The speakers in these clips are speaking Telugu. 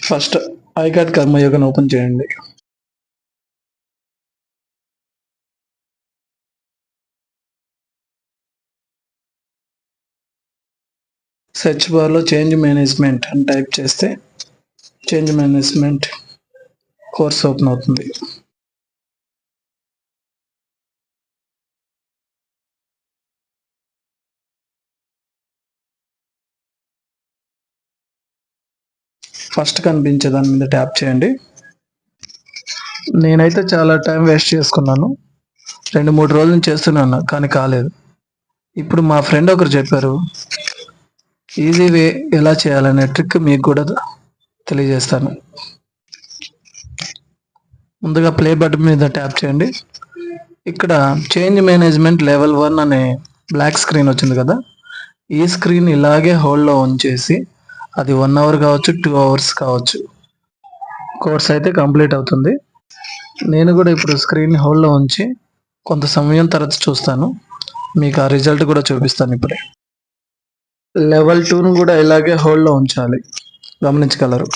ఫస్ట్ ఐకార్డ్ కర్మయోగిని ఓపెన్ చేయండి. సెర్చ్ బార్లో చేంజ్ మేనేజ్మెంట్ అని టైప్ చేస్తే చేంజ్ మేనేజ్మెంట్ కోర్స్ ఓపెన్ అవుతుంది. ఫస్ట్ కనిపించే దాని మీద ట్యాప్ చేయండి. నేనైతే చాలా టైం వేస్ట్ చేసుకున్నాను. 2-3 రోజులు చేస్తున్నాను కానీ కాలేదు. ఇప్పుడు మా ఫ్రెండ్ ఒకరు చెప్పారు, ఈజీ వే ఎలా చేయాలనే ట్రిక్ మీకు కూడా తెలియజేస్తాను. ముందుగా ప్లే బటన్ మీద ట్యాప్ చేయండి. ఇక్కడ చేంజ్ మేనేజ్మెంట్ లెవెల్ 1 అనే బ్లాక్ స్క్రీన్ వచ్చింది కదా, ఈ స్క్రీన్ ఇలాగే హోల్డ్లో ఉంచేసి అది 1 అవర్ కావచ్చు, 2 అవర్స్ కావచ్చు, కోర్స్ అయితే కంప్లీట్ అవుతుంది. నేను కూడా ఇప్పుడు స్క్రీన్ హోల్డ్లో ఉంచి కొంత సమయం తర్వాత చూస్తాను. మీకు ఆ రిజల్ట్ కూడా చూపిస్తాను ఇప్పుడే. లెవెల్ 2ను కూడా ఇలాగే హోల్డ్లో ఉంచాలి, గమనించగలరు.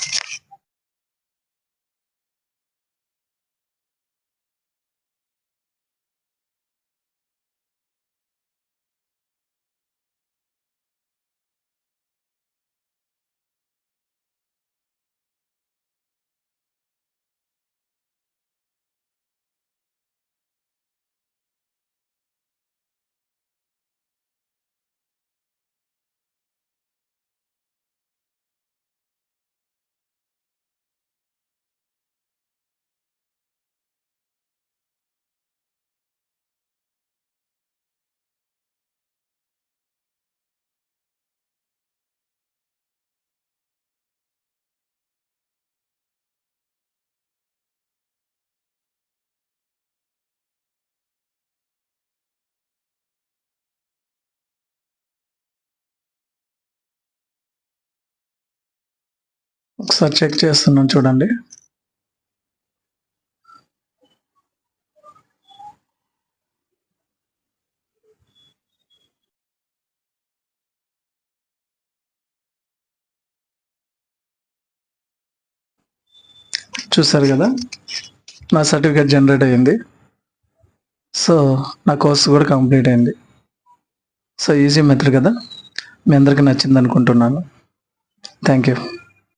ఒకసారి చెక్ చేస్తున్నాను చూడండి. చూసారు కదా, నా సర్టిఫికేట్ జనరేట్ అయ్యింది. సో నా కోర్స్ కూడా కంప్లీట్ అయింది. సో ఈజీ మెథడ్ కదా, మీ అందరికీ నచ్చింది అనుకుంటున్నాను. Thank you.